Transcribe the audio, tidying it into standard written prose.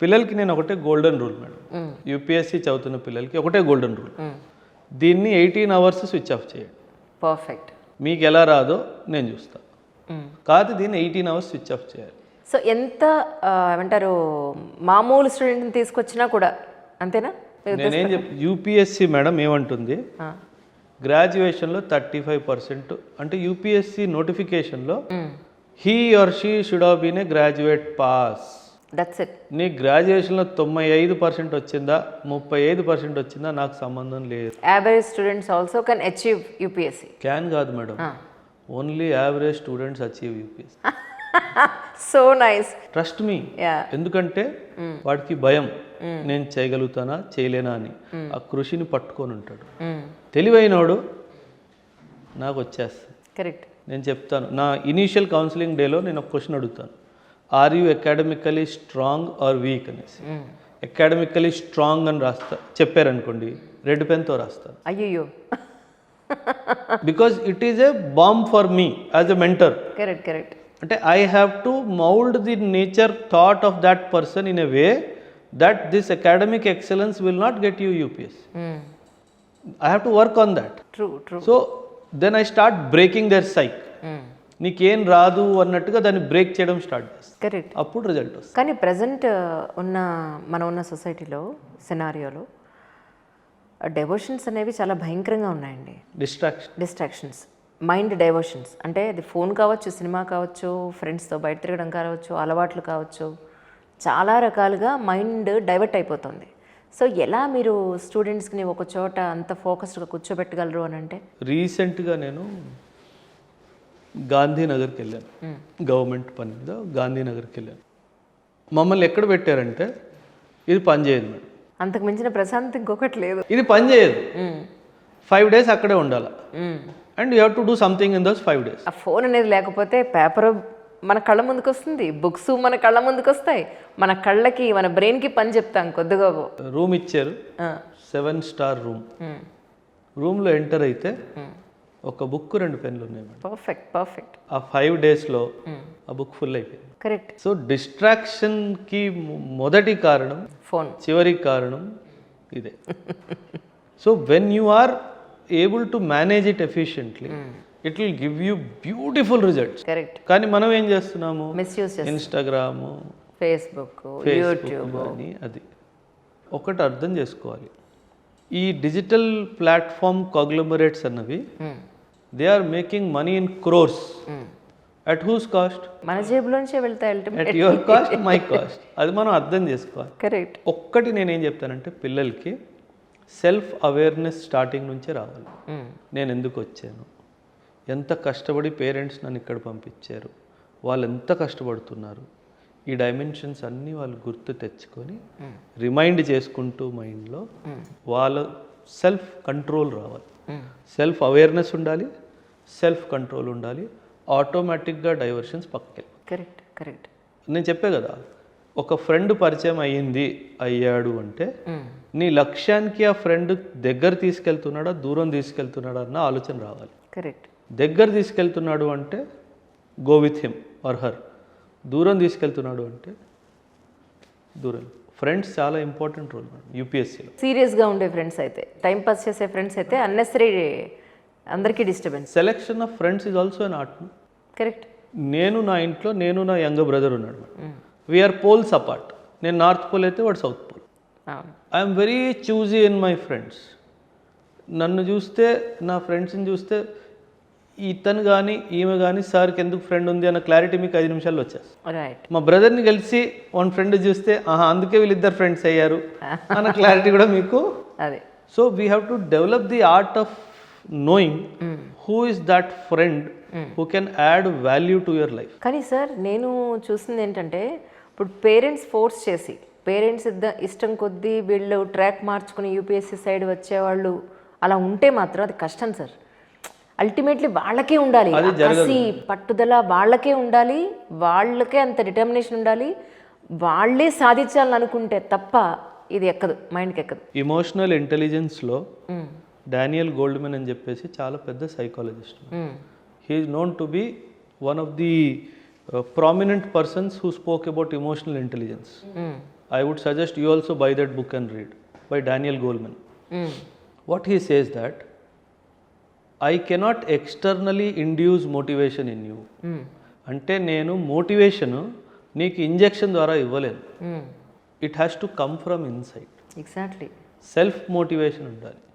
పిల్లలకి నేను ఒకటే గోల్డెన్ రూల్ మేడం, యూపీఎస్సీ చదువుతున్న పిల్లలకి ఒకటే గోల్డెన్ రూల్, దీన్ని 18 అవర్స్ స్విచ్ ఆఫ్ చేయండి. పర్ఫెక్ట్. మీకు ఎలా రాదో నేను చూస్తాను, కాదు దీన్ని 18 అవర్స్ స్విచ్ ఆఫ్ చేయాలి. సో ఎంత ఏమంటారు మామూలు స్టూడెంట్ని తీసుకొచ్చినా కూడా అంతేనా? నేనేం యూపీఎస్సీ మేడం ఏమంటుంది, గ్రాడ్యుయేషన్లో 35%, అంటే యూపీఎస్సీ నోటిఫికేషన్లో he or she should have been a graduate pass. That's it. నీ గ్రాడ్యుయేషన్లో 95% వచ్చిందా 35% వచ్చిందా నాకు సంబంధం లేదు. Average students also can achieve UPSC. Can కాదు madam, only average students achieve UPSC. So nice. Trust me. ఎందుకంటే వాడికి భయం, నేను చేయగలుగుతానా చేయలేనా అని ఆ కృషిని పట్టుకొని ఉంటాడు. తెలివైనోడు నాకు వచ్చేస్తుంది. కరెక్ట్. నేను చెప్తాను, నా ఇనీషియల్ కౌన్సిలింగ్ డేలో నేను ఒక క్వశ్చన్ అడుగుతాను, are you academically strong or weak అనేసి. అకాడమికలీ స్ట్రాంగ్ అని రాస్తా చెప్పారనుకోండి, రెడ్ పెన్తో రాస్తాను. అయ్యో. Because it is a bomb for me as a mentor. Correct correct. అంటే I have to mould the nature thought of that person in a way that this academic excellence will not get you UPSC. I have to work on that. True true. So then I start breaking their psych. నీకేం రాదు అన్నట్టుగా దాన్ని break చేయడం start చేస్తాను. Correct. అప్పుడు result వస్తుంది. కానీ present మనం ఉన్న సొసైటీలో సినారియోలో డైవర్షన్స్ అనేవి చాలా భయంకరంగా ఉన్నాయండి. Distractions, mind diversions. అంటే అది ఫోన్ కావచ్చు, సినిమా కావచ్చు, ఫ్రెండ్స్తో బయట తిరగడం కావచ్చు, అలవాట్లు కావచ్చు, చాలా రకాలుగా మైండ్ డైవర్ట్ అయిపోతుంది. సో ఎలా మీరు స్టూడెంట్స్ని ఒక చోట అంత ఫోకస్డ్గా కూర్చోబెట్టగలరు అని అంటే? రీసెంట్గా నేను గాంధీనగర్కి వెళ్ళాను, గవర్నమెంట్ పని మీద గాంధీనగర్కి వెళ్ళాను. మమ్మల్ని ఎక్కడ పెట్టారంటే ఇది పని చేయదు మేడం, అంతకు మించిన ప్రశాంత్ ఇంకొకటి లేదు, ఇది పని చేయదు, 5 days అక్కడే ఉండాలి, and you have to do something in those 5 days. ఆ ఫోన్ అనేది లేకపోతే పేపర్ మన కళ్ళ ముందుకు వస్తుంది, బుక్స్ మన కళ్ళ ముందుకు వస్తాయి, మన కళ్ళకి మన బ్రెయిన్కి పని చెప్తాం కొద్దిగా. రూమ్ ఇచ్చారు, 7-star రూమ్. రూమ్లో ఎంటర్ అయితే ఒక బుక్ 2 పెన్లు ఉన్నాయి మేడం. Perfect perfect. ఆ 5 daysలో ఆ బుక్ ఫుల్ అయిపోయింది. కరెక్ట్. సో డిస్ట్రాక్షన్కి మొదటి కారణం ఫోన్, చివరి కారణం ఇదే. So when you are able to manage it efficiently, it will give you beautiful results. Correct. కానీ మనం ఏం చేస్తున్నాము, మిస్యూజ్ చేస్తాం. ఇన్స్టాగ్రాము, ఫేస్బుక్, యూట్యూబ్ అని. అది ఒకటి అర్థం చేసుకోవాలి, ఈ డిజిటల్ ప్లాట్ఫామ్ కాంగ్లోమరేట్స్ అన్నవి they are making money in crores. At whose cost? మన జేబులోంచే వెళ్తాయి. At your cost, my cost. అది మనం అర్థం చేసుకోవాలి. కరెక్ట్. ఒక్కటి నేనేం చెప్తానంటే, పిల్లలకి సెల్ఫ్ అవేర్నెస్ స్టార్టింగ్ నుంచే రావాలి. నేను ఎందుకు వచ్చాను, ఎంత కష్టపడి పేరెంట్స్ నన్ను ఇక్కడ పంపించారు, వాళ్ళు ఎంత కష్టపడుతున్నారు, ఈ డైమెన్షన్స్ అన్నీ వాళ్ళు గుర్తు తెచ్చుకొని రిమైండ్ చేసుకుంటూ మైండ్లో వాళ్ళ సెల్ఫ్ కంట్రోల్ రావాలి. సెల్ఫ్ అవేర్నెస్ ఉండాలి, సెల్ఫ్ కంట్రోల్ ఉండాలి, ఆటోమేటిక్గా డైవర్షన్స్ పక్కకి. Correct correct. నేను చెప్పే కదా, ఒక ఫ్రెండ్ పరిచయం అయ్యాడు అంటే నీ లక్ష్యానికి ఆ ఫ్రెండ్ దగ్గర తీసుకెళ్తున్నాడా దూరం తీసుకెళ్తున్నాడా అన్న ఆలోచన రావాలి. కరెక్ట్. దగ్గర తీసుకెళ్తున్నాడు అంటే go with him or her, దూరం తీసుకెళ్తున్నాడు అంటే దూరం. ఫ్రెండ్స్ చాలా ఇంపార్టెంట్ రోల్ మేడం యూపీఎస్సీలో. సీరియస్గా ఉండే ఫ్రెండ్స్ అయితే, టైం పాస్ చేసే ఫ్రెండ్స్ అయితే అన్నెసరీ అందరికీ disturbance. Selection of friends is also an art. Correct. నేను నా ఇంట్లో నా యంగర్ బ్రదర్ ఉన్నాడు, వీఆర్ పోల్స్ అపార్ట్. నేను నార్త్ పోల్ అయితే వాడు south pole. I'm very choosy in my friends. నన్ను చూస్తే, నా ఫ్రెండ్స్ని చూస్తే ఇతను కానీ ఈమె కానీ సార్కి ఎందుకు ఫ్రెండ్ ఉంది అన్న క్లారిటీ మీకు 5 నిమిషాల్లో వచ్చేస్తుంది. రైట్. మా బ్రదర్ని కలిసి వన్ ఫ్రెండ్ చూస్తే అందుకే వీళ్ళిద్దరు ఫ్రెండ్స్ అయ్యారు అన్న క్లారిటీ కూడా మీకు. అదే. So we have to develop the art of knowing who is that friend who can add value to your life. కానీ సార్ నేను చూసింది ఏంటంటే, ఇప్పుడు పేరెంట్స్ ఫోర్స్ చేసి, పేరెంట్స్ ఇష్టం కొద్దీ వీళ్ళు ట్రాక్ మార్చుకుని యూపీఎస్సీ సైడ్ వచ్చేవాళ్ళు అలా ఉంటే మాత్రం అది కష్టం సార్. అల్టిమేట్లీ వాళ్ళకే ఉండాలి కసి, పట్టుదల వాళ్ళకే ఉండాలి, వాళ్ళకే అంత డిటర్మినేషన్ ఉండాలి, వాళ్ళే సాధించాలని అనుకుంటే తప్ప ఇది ఎక్కదు, మైండ్కి ఎక్కదు. ఎమోషనల్ ఇంటెలిజెన్స్లో డానియల్ గోల్డ్మెన్ అని చెప్పేసి చాలా పెద్ద psychologist. He is known to be one of the prominent persons who spoke about emotional intelligence. I would suggest you also buy that book and read by Daniel Goleman. What he says that I cannot externally induce motivation in you. అంటే నేను motivation నీకు injection ద్వారా ఇవ్వలేను. It has to come from inside. Exactly. Self motivation ఉండాలి.